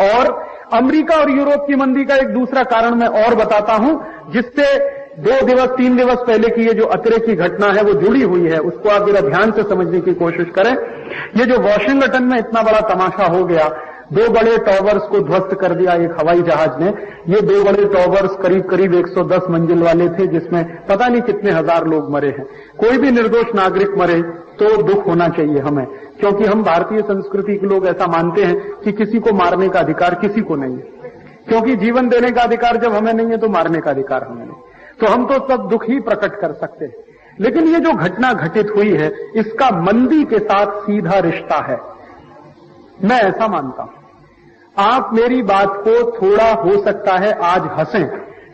और अमेरिका और यूरोप की मंदी का एक दूसरा कारण मैं और बताता हूं, जिससे 2 दिवस 3 दिवस पहले की ये जो अतिरेकी घटना है वो जुड़ी हुई है, उसको आप जरा ध्यान से समझने की कोशिश करें। ये जो वॉशिंगटन में इतना बड़ा तमाशा हो गया, 2 बड़े टॉवर्स को ध्वस्त कर दिया एक हवाई जहाज ने। ये 2 बड़े टॉवर्स करीब करीब 110 मंजिल वाले थे, जिसमें पता नहीं कितने हजार लोग मरे हैं। कोई भी निर्दोष नागरिक मरे तो दुख होना चाहिए हमें, क्योंकि हम भारतीय संस्कृति के लोग ऐसा मानते हैं कि किसी को मारने का अधिकार किसी को नहीं है, क्योंकि जीवन देने का अधिकार जब हमें नहीं है तो मारने का अधिकार हमें नहीं, तो हम तो सब दुख ही प्रकट कर सकते हैं। लेकिन ये जो घटना घटित हुई है, इसका मंदी के साथ सीधा रिश्ता है, मैं ऐसा मानता हूं। आप मेरी बात को थोड़ा हो सकता है आज हंसें,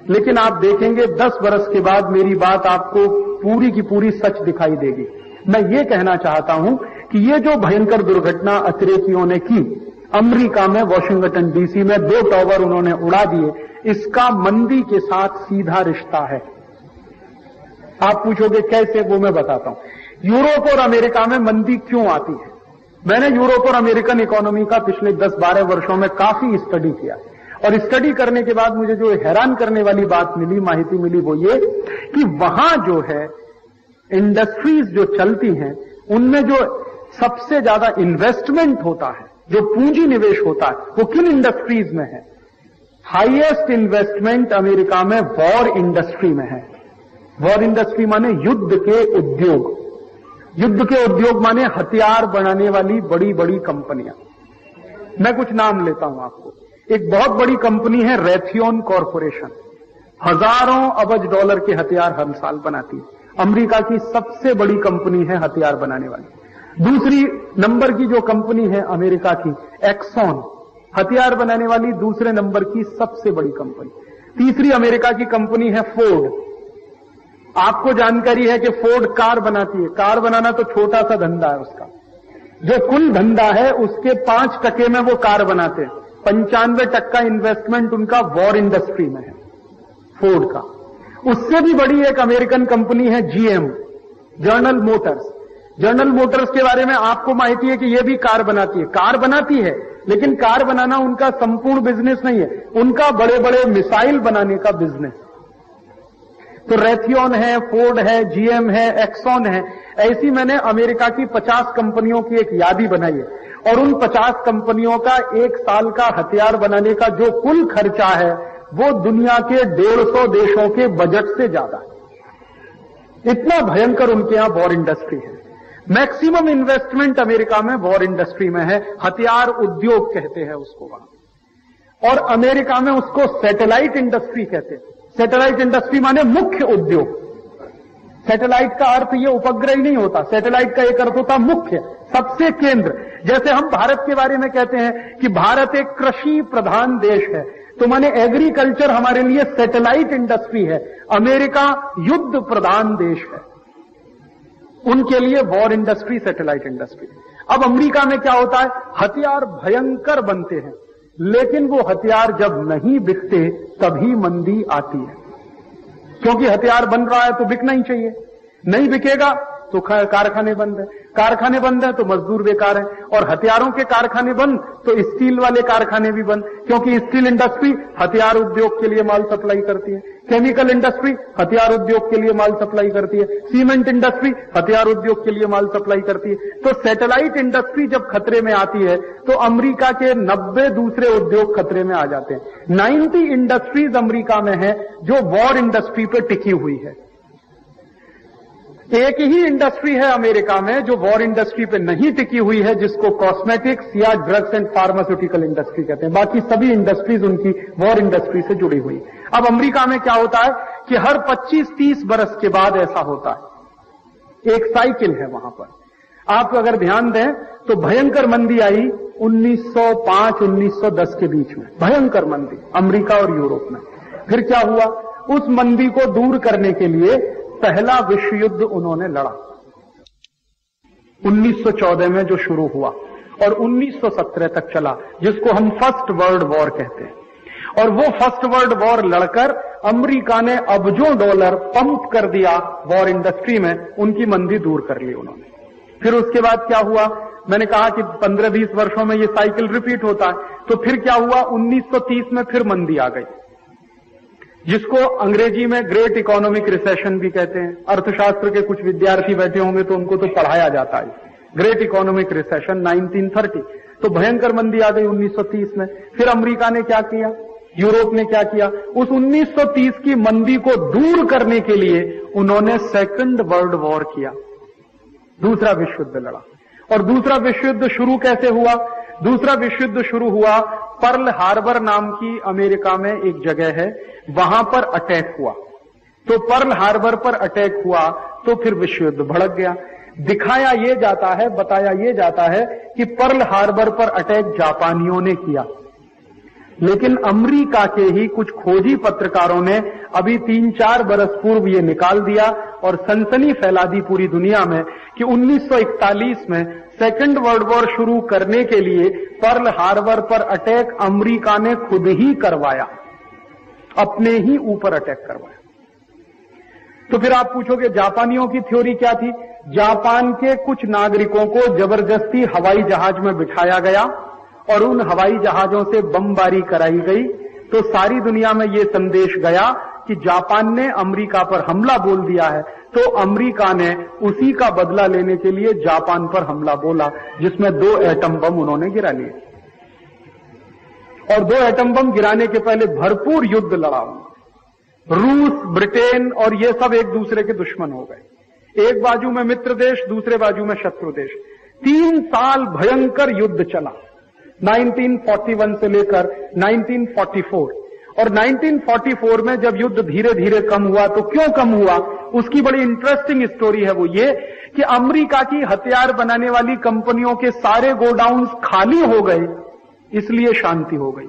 लेकिन आप देखेंगे 10 बरस के बाद मेरी बात आपको पूरी की पूरी सच दिखाई देगी। मैं ये कहना चाहता हूं कि ये जो भयंकर दुर्घटना अतिरेकियों ने की अमेरिका में, वॉशिंगटन डीसी में 2 टॉवर उन्होंने उड़ा दिए, इसका मंदी के साथ सीधा रिश्ता है। आप पूछोगे कैसे, वो मैं बताता हूं। यूरोप और अमेरिका में मंदी क्यों आती है? मैंने यूरोप और अमेरिकन इकोनॉमी का पिछले 10-12 वर्षों में काफी स्टडी किया, और स्टडी करने के बाद मुझे जो हैरान करने वाली बात मिली, माहिती मिली, वो ये कि वहां जो है इंडस्ट्रीज जो चलती हैं, उनमें जो सबसे ज्यादा इन्वेस्टमेंट होता है, जो पूंजी निवेश होता है, वो किन इंडस्ट्रीज में है? हाईएस्ट इन्वेस्टमेंट अमेरिका में वॉर इंडस्ट्री में है। वॉर इंडस्ट्री माने युद्ध के उद्योग, युद्ध के उद्योग माने हथियार बनाने वाली बड़ी बड़ी कंपनियां। मैं कुछ नाम लेता हूं आपको। एक बहुत बड़ी कंपनी है रैथियोन कॉरपोरेशन, हजारों अबज डॉलर के हथियार हर साल बनाती है, अमेरिका की सबसे बड़ी कंपनी है हथियार बनाने वाली। दूसरी नंबर की जो कंपनी है अमेरिका की, एक्सॉन, हथियार बनाने वाली दूसरे नंबर की सबसे बड़ी कंपनी। तीसरी अमेरिका की कंपनी है फोर्ड। आपको जानकारी है कि फोर्ड कार बनाती है। कार बनाना तो छोटा सा धंधा है उसका, जो कुल धंधा है उसके 5% में वो कार बनाते हैं। 95% इन्वेस्टमेंट उनका वॉर इंडस्ट्री में है, फोर्ड का। उससे भी बड़ी एक अमेरिकन कंपनी है GM, general Motors. General Motors के बारे में आपको माहिती है कि ये भी कार बनाती है। कार बनाती है, लेकिन कार बनाना उनका संपूर्ण बिजनेस नहीं है, उनका बड़े बड़े मिसाइल बनाने का बिजनेस। तो रैथियोन है, फोर्ड है, जीएम है, एक्सॉन है। ऐसी मैंने अमेरिका की 50 कंपनियों की एक यादी बनाई है, और उन 50 कंपनियों का 1 साल का हथियार बनाने का जो कुल खर्चा है वो दुनिया के 150 देशों के बजट से ज्यादा है। इतना भयंकर उनके यहां वॉर इंडस्ट्री है। मैक्सिमम इन्वेस्टमेंट अमेरिका में वॉर इंडस्ट्री में है, हथियार उद्योग कहते हैं उसको वहां। और अमेरिका में उसको सैटेलाइट इंडस्ट्री कहते हैं। सैटेलाइट इंडस्ट्री माने मुख्य उद्योग। सैटेलाइट का अर्थ ये उपग्रह ही नहीं होता, सैटेलाइट का एक अर्थ होता मुख्य, सबसे केंद्र। जैसे हम भारत के बारे में कहते हैं कि भारत एक कृषि प्रधान देश है, तो माने एग्रीकल्चर हमारे लिए सैटेलाइट इंडस्ट्री है। अमेरिका युद्ध प्रधान देश है, उनके लिए वॉर इंडस्ट्री सैटेलाइट इंडस्ट्री। अब अमेरिका में क्या होता है, हथियार भयंकर बनते हैं, लेकिन वो हथियार जब नहीं बिकते तभी मंदी आती है, क्योंकि हथियार बन रहा है तो बिकना ही चाहिए। नहीं बिकेगा तो कारखाने बंद है, कारखाने बंद है तो मजदूर बेकार है, और हथियारों के कारखाने बंद तो स्टील वाले कारखाने भी बंद, क्योंकि स्टील इंडस्ट्री हथियार उद्योग के लिए माल सप्लाई करती है, केमिकल इंडस्ट्री हथियार उद्योग के लिए माल सप्लाई करती है, सीमेंट इंडस्ट्री हथियार उद्योग के लिए माल सप्लाई करती है। तो सैटेलाइट इंडस्ट्री जब खतरे में आती है तो अमेरिका के 90 दूसरे उद्योग खतरे में आ जाते हैं। 90 इंडस्ट्रीज अमेरिका में है जो वॉर इंडस्ट्री पे टिकी हुई है। एक ही इंडस्ट्री है अमेरिका में जो वॉर इंडस्ट्री पे नहीं टिकी हुई है, जिसको कॉस्मेटिक्स या ड्रग्स एंड फार्मास्यूटिकल इंडस्ट्री कहते हैं। बाकी सभी इंडस्ट्रीज उनकी वॉर इंडस्ट्री से जुड़ी हुई। अब अमेरिका में क्या होता है कि हर 25-30 बरस के बाद ऐसा होता है, एक साइकिल है वहां पर। आप अगर ध्यान दें तो भयंकर मंदी आई 1905-1910 के बीच में, भयंकर मंदी अमेरिका और यूरोप में। फिर क्या हुआ, उस मंदी को दूर करने के लिए पहला विश्व युद्ध उन्होंने लड़ा 1914 में, जो शुरू हुआ और 1917 तक चला, जिसको हम फर्स्ट वर्ल्ड वॉर कहते हैं। और वो फर्स्ट वर्ल्ड वॉर लड़कर अमेरिका ने अबजों डॉलर पंप कर दिया वॉर इंडस्ट्री में, उनकी मंदी दूर कर ली उन्होंने। फिर उसके बाद क्या हुआ, मैंने कहा कि 15-20 वर्षों में ये साइकिल रिपीट होता है। तो फिर क्या हुआ, 1930 में फिर मंदी आ गई, जिसको अंग्रेजी में ग्रेट इकोनॉमिक रिसेशन भी कहते हैं। अर्थशास्त्र के कुछ विद्यार्थी बैठे होंगे तो उनको तो पढ़ाया जाता है ग्रेट इकोनॉमिक रिसेशन 1930। तो भयंकर मंदी आ गई 1930 में। फिर अमेरिका ने क्या किया, यूरोप ने क्या किया, उस 1930 की मंदी को दूर करने के लिए उन्होंने सेकंड वर्ल्ड वॉर किया, दूसरा विश्व युद्ध लड़ा। और दूसरा विश्व युद्ध शुरू कैसे हुआ, दूसरा विश्व युद्ध शुरू हुआ पर्ल हार्बर नाम की अमेरिका में एक जगह है, वहां पर अटैक हुआ। तो पर्ल हार्बर पर अटैक हुआ तो फिर विश्व युद्ध भड़क गया। दिखाया यह जाता है, बताया यह जाता है कि पर्ल हार्बर पर अटैक जापानियों ने किया, लेकिन अमेरिका के ही कुछ खोजी पत्रकारों ने अभी 3-4 बरस पूर्व ये निकाल दिया और सनसनी फैला दी पूरी दुनिया में कि 1941 में सेकंड वर्ल्ड वॉर शुरू करने के लिए पर्ल हार्बर पर अटैक अमेरिका ने खुद ही करवाया, अपने ही ऊपर अटैक करवाया। तो फिर आप पूछोगे जापानियों की थ्योरी क्या थी। जापान के कुछ नागरिकों को जबरदस्ती हवाई जहाज में बिठाया गया और उन हवाई जहाजों से बमबारी कराई गई। तो सारी दुनिया में यह संदेश गया कि जापान ने अमेरिका पर हमला बोल दिया है, तो अमेरिका ने उसी का बदला लेने के लिए जापान पर हमला बोला, जिसमें 2 एटम बम उन्होंने गिरा लिए। और 2 एटम बम गिराने के पहले भरपूर युद्ध लड़ा। रूस, ब्रिटेन और ये सब एक दूसरे के दुश्मन हो गए, एक बाजू में मित्र देश, दूसरे बाजू में शत्रु देश। 3 साल भयंकर युद्ध चला, 1941 से लेकर 1944। और 1944 में जब युद्ध धीरे धीरे कम हुआ, तो क्यों कम हुआ, उसकी बड़ी इंटरेस्टिंग स्टोरी है। वो ये कि अमेरिका की हथियार बनाने वाली कंपनियों के सारे गोडाउन्स खाली हो गए, इसलिए शांति हो गई।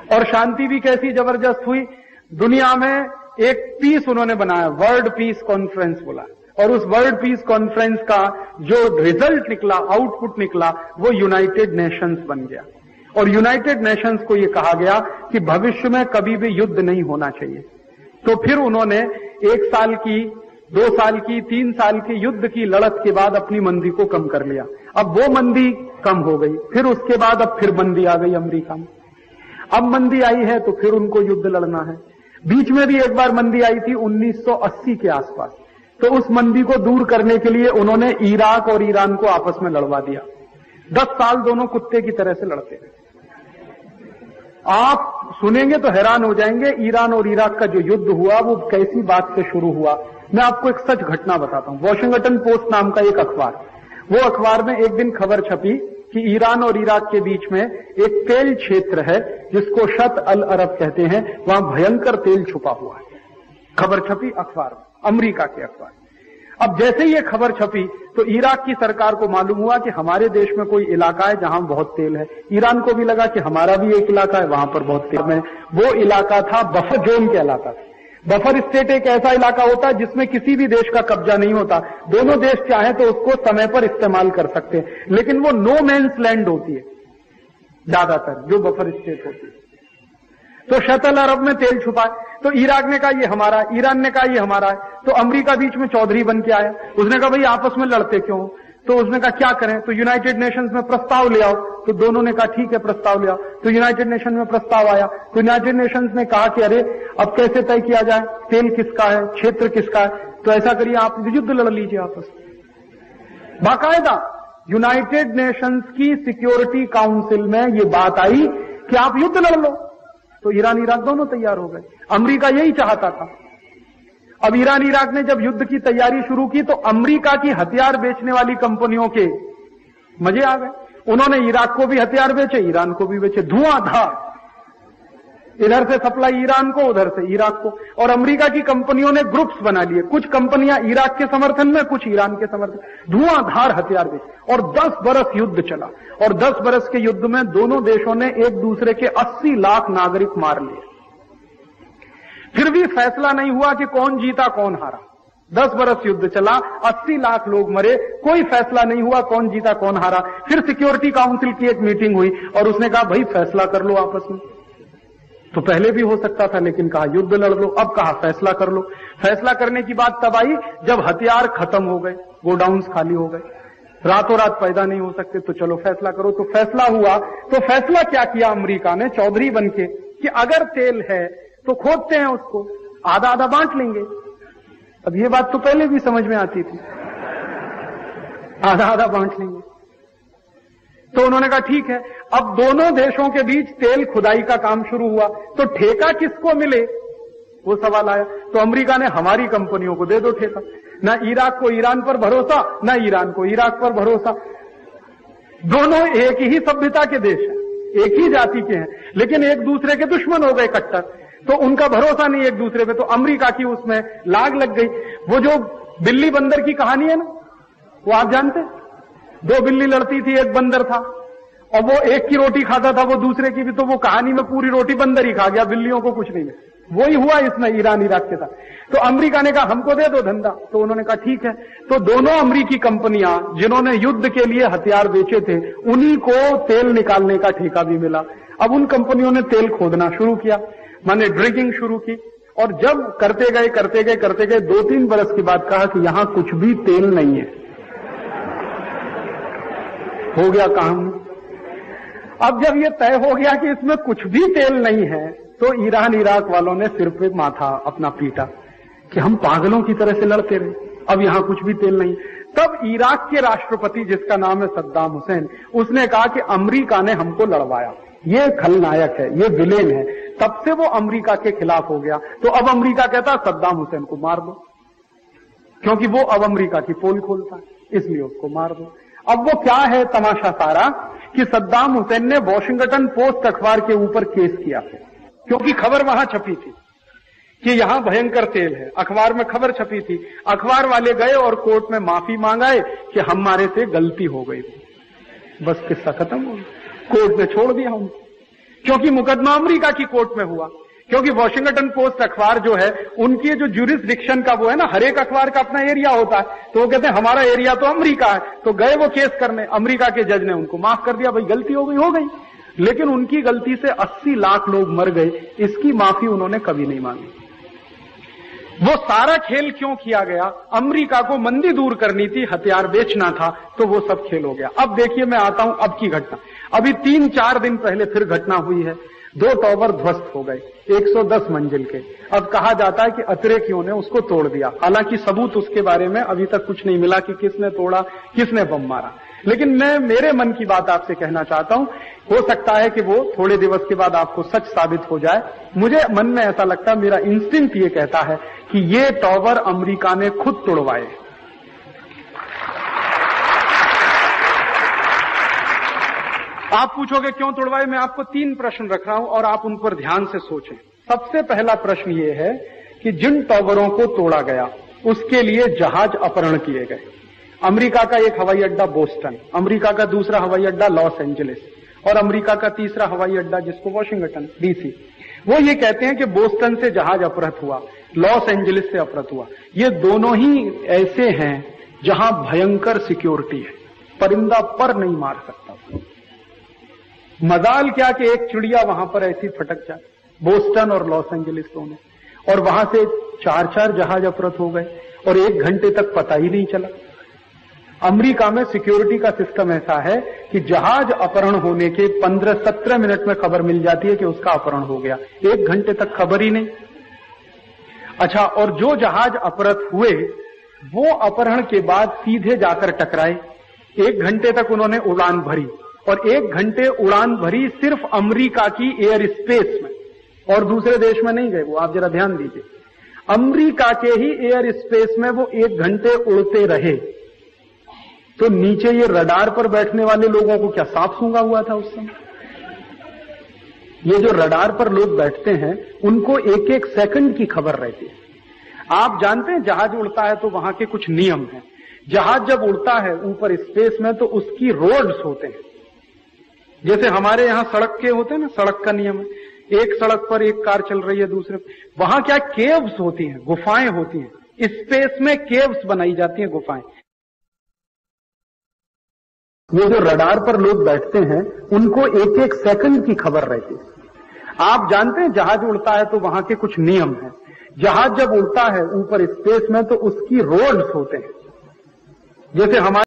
और शांति भी कैसी जबरदस्त हुई, दुनिया में एक पीस उन्होंने बनाया, वर्ल्ड पीस कॉन्फ्रेंस बोला। और उस वर्ल्ड पीस कॉन्फ्रेंस का जो रिजल्ट निकला, आउटपुट निकला, वो यूनाइटेड नेशंस बन गया। और यूनाइटेड नेशंस को यह कहा गया कि भविष्य में कभी भी युद्ध नहीं होना चाहिए। तो फिर उन्होंने 1 साल की, 2 साल की, 3 साल की युद्ध की लड़त के बाद अपनी मंदी को कम कर लिया। अब वो मंदी कम हो गई, फिर उसके बाद अब फिर मंदी आ गई अमेरिका में। अब मंदी आई है तो फिर उनको युद्ध लड़ना है। बीच में भी एक बार मंदी आई थी 1980 के आसपास, तो उस मंदी को दूर करने के लिए उन्होंने इराक और ईरान को आपस में लड़वा दिया। 10 साल दोनों कुत्ते की तरह से लड़ते रहे। आप सुनेंगे तो हैरान हो जाएंगे, ईरान और इराक का जो युद्ध हुआ वो कैसी बात से शुरू हुआ। मैं आपको एक सच घटना बताता हूं। वॉशिंगटन पोस्ट नाम का एक अखबार, वो अखबार में एक दिन खबर छपी कि ईरान और इराक के बीच में एक तेल क्षेत्र है जिसको शत अल अरब कहते हैं, वहां भयंकर तेल छुपा हुआ है। खबर छपी अखबार में, अमेरिका के अखबार। अब जैसे ही ये खबर छपी तो इराक की सरकार को मालूम हुआ कि हमारे देश में कोई इलाका है जहां बहुत तेल है। ईरान को भी लगा कि हमारा भी एक इलाका है, वहां पर बहुत तेल है। वो इलाका था बफर जोन कहलाता था। बफर स्टेट एक ऐसा इलाका होता है जिसमें किसी भी देश का कब्जा नहीं होता, दोनों देश चाहे तो उसको समय पर इस्तेमाल कर सकते हैं, लेकिन वो नो मैन्स लैंड होती है ज्यादातर जो बफर स्टेट होती है। तो शतल अरब में तेल छुपा है, तो इराक ने कहा ये हमारा, ईरान ने कहा ये हमारा है। तो अमेरिका बीच में चौधरी बन के आया, उसने कहा भाई आपस में लड़ते क्यों। तो उसने कहा क्या करें, तो यूनाइटेड नेशंस में प्रस्ताव ले आओ। तो दोनों ने कहा ठीक है प्रस्ताव ले आओ। तो यूनाइटेड नेशन में प्रस्ताव आया, तो यूनाइटेड नेशंस ने कहा कि अरे अब कैसे तय किया जाए, तेल किसका है, क्षेत्र किसका है। तो ऐसा करिए आप युद्ध लड़ लीजिए आपस में। बाकायदा यूनाइटेड नेशंस की सिक्योरिटी काउंसिल में ये बात आई कि आप युद्ध लड़ लो। तो ईरान इराक दोनों तैयार हो गए। अमेरिका यही चाहता था। अब ईरान इराक ने जब युद्ध की तैयारी शुरू की तो अमेरिका की हथियार बेचने वाली कंपनियों के मजे आ गए। उन्होंने इराक को भी हथियार बेचे, ईरान को भी बेचे, धुआंधार। इधर से सप्लाई ईरान को, उधर से इराक को। और अमेरिका की कंपनियों ने ग्रुप्स बना लिए, कुछ कंपनियां इराक के समर्थन में, कुछ ईरान के समर्थन, धुआंधार हथियार बेचे। और 10 बरस युद्ध चला। और 10 बरस के युद्ध में दोनों देशों ने एक दूसरे के 80 लाख नागरिक मार लिए। फिर भी फैसला नहीं हुआ कि कौन जीता कौन हारा। 10 बरस युद्ध चला, 80 लाख लोग मरे, कोई फैसला नहीं हुआ कौन जीता कौन हारा। फिर सिक्योरिटी काउंसिल की एक मीटिंग हुई और उसने कहा भाई फैसला कर लो आपस में। तो पहले भी हो सकता था, लेकिन कहा युद्ध लड़ लो। अब कहा फैसला कर लो। फैसला करने की बात तब आई जब हथियार खत्म हो गए, गोडाउन्स खाली हो गए, रातों रात पैदा नहीं हो सकते, तो चलो फैसला करो। तो फैसला हुआ। तो फैसला क्या किया अमेरिका ने चौधरी बनके कि अगर तेल है तो खोदते हैं उसको, आधा आधा बांट लेंगे। अब ये बात तो पहले भी समझ में आती थी, आधा आधा बांट लेंगे। तो उन्होंने कहा ठीक है। अब दोनों देशों के बीच तेल खुदाई का काम शुरू हुआ, तो ठेका किसको मिले वो सवाल आया। तो अमेरिका ने हमारी कंपनियों को दे दो ठेका। ना इराक को ईरान पर भरोसा, ना ईरान को इराक पर भरोसा। दोनों एक ही सभ्यता के देश हैं, एक ही जाति के हैं, लेकिन एक दूसरे के दुश्मन हो गए कट्टर। तो उनका भरोसा नहीं एक दूसरे पे, तो अमेरिका की उसमें लाग लग गई। वो जो बिल्ली बंदर की कहानी है ना, वो आप जानते, दो बिल्ली लड़ती थी, एक बंदर था, और वो एक की रोटी खाता था, वो दूसरे की भी। तो वो कहानी में पूरी रोटी बंदर ही खा गया, बिल्लियों को कुछ नहीं मिला। वही हुआ इसमें ईरान इराक के साथ। तो अमेरिका ने कहा हमको दे दो धंधा, तो उन्होंने कहा ठीक है। तो दोनों अमेरिकी कंपनियां जिन्होंने युद्ध के लिए हथियार बेचे थे, उन्हीं को तेल निकालने का ठेका भी मिला। अब उन कंपनियों ने तेल खोदना शुरू किया, माने ड्रिगिंग शुरू की। और जब करते गए 2-3 बरस के बाद कहा कि यहां कुछ भी तेल नहीं है, हो गया काम। अब जब ये तय हो गया कि इसमें कुछ भी तेल नहीं है, तो ईरान इराक वालों ने सिर पे माथा अपना पीटा कि हम पागलों की तरह से लड़ते रहे, अब यहां कुछ भी तेल नहीं। तब इराक के राष्ट्रपति, जिसका नाम है सद्दाम हुसैन, उसने कहा कि अमेरिका ने हमको लड़वाया, ये खलनायक है, ये विलेन है। तब से वो अमेरिका के खिलाफ हो गया। तो अब अमेरिका कहता सद्दाम हुसैन को मार दो, क्योंकि वो अब अमेरिका की पोल खोलता है, इसलिए उसको मार दो। अब वो क्या है तमाशा सारा कि सद्दाम हुसैन ने वॉशिंगटन पोस्ट अखबार के ऊपर केस किया है, क्योंकि खबर वहां छपी थी कि यहां भयंकर तेल है। अखबार में खबर छपी थी, अखबार वाले गए और कोर्ट में माफी मांगाए कि हमारे से गलती हो गई। बस किस्सा खत्म हो गया, कोर्ट ने छोड़ दिया हम, क्योंकि मुकदमा अमेरिका की कोर्ट में हुआ। क्योंकि वॉशिंगटन पोस्ट अखबार जो है, उनकी जो ज्यूरिसडिक्शन का वो है ना, हर एक अखबार का अपना एरिया होता है, तो वो कहते हैं हमारा एरिया तो अमेरिका है। तो गए वो केस करने, अमेरिका के जज ने उनको माफ कर दिया, भाई गलती हो गई। लेकिन उनकी गलती से 80 लाख लोग मर गए, इसकी माफी उन्होंने कभी नहीं मांगी। वो सारा खेल क्यों किया गया? अमेरिका को मंदी दूर करनी थी, हथियार बेचना था, तो वो सब खेल हो गया। अब देखिए मैं आता हूं अब की घटना। अभी 3-4 दिन पहले फिर घटना हुई है, 2 टावर ध्वस्त हो गए 110 मंजिल के। अब कहा जाता है कि अतिरेकियों ने उसको तोड़ दिया, हालांकि सबूत उसके बारे में अभी तक कुछ नहीं मिला कि किसने तोड़ा, किसने बम मारा। लेकिन मैं मेरे मन की बात आपसे कहना चाहता हूं, हो सकता है कि वो थोड़े दिवस के बाद आपको सच साबित हो जाए। मुझे मन में ऐसा लगता है, मेरा इंस्टिंक्ट ये कहता है कि ये टावर अमेरिका ने खुद तोड़वाए। आप पूछोगे क्यों तोड़वाए? मैं आपको 3 प्रश्न रख रहा हूं और आप उन पर ध्यान से सोचें। सबसे पहला प्रश्न ये है कि जिन टावरों को तोड़ा गया उसके लिए जहाज अपहरण किए गए। अमेरिका का एक हवाई अड्डा बोस्टन, अमेरिका का दूसरा हवाई अड्डा लॉस एंजलिस और अमेरिका का तीसरा हवाई अड्डा जिसको वॉशिंगटन डीसी। वो ये कहते हैं कि बोस्टन से जहाज अपहृत हुआ, लॉस एंजलिस से अपहृत हुआ। ये दोनों ही ऐसे हैं जहां भयंकर सिक्योरिटी है, परिंदा पर नहीं मार सकता। मजाल क्या कि एक चिड़िया वहां पर ऐसी फटक जाए, बोस्टन और लॉस एंजलिस दोनों, और वहां से 4-4 जहाज अपहृत हो गए और 1 घंटे तक पता ही नहीं चला। अमेरिका में सिक्योरिटी का सिस्टम ऐसा है कि जहाज अपहरण होने के 15-17 मिनट में खबर मिल जाती है कि उसका अपहरण हो गया, 1 घंटे तक खबर ही नहीं। अच्छा, और जो जहाज अपहृत हुए वो अपहरण के बाद सीधे जाकर टकराए। 1 घंटे तक उन्होंने उड़ान भरी और 1 घंटे उड़ान भरी सिर्फ अमेरिका की एयर स्पेस में, और दूसरे देश में नहीं गए वो। आप जरा ध्यान दीजिए, अमेरिका के ही एयर स्पेस में वो 1 घंटे उड़ते रहे। तो नीचे ये रडार पर बैठने वाले लोगों को क्या सांप सूंघा हुआ था उस समय? ये जो रडार पर लोग बैठते हैं उनको 1-1 सेकंड की खबर रहती है। आप जानते हैं जहाज उड़ता है तो वहां के कुछ नियम हैं। जहाज जब उड़ता है ऊपर स्पेस में तो उसकी रोड्स होते हैं, जैसे हमारे यहां सड़क के होते हैं ना, सड़क का नियम है, एक सड़क पर एक कार चल रही है दूसरे, वहां क्या केव्स होती हैं, गुफाएं होती हैं। स्पेस में केव्स बनाई जाती हैं, गुफाएं। ये जो रडार पर लोग बैठते हैं उनको 1-1 सेकंड की खबर रहती है। आप जानते हैं जहाज उड़ता है तो वहां के कुछ नियम हैं। जहाज जब उड़ता है ऊपर स्पेस में तो उसकी रोड्स होते हैं, जैसे हमारे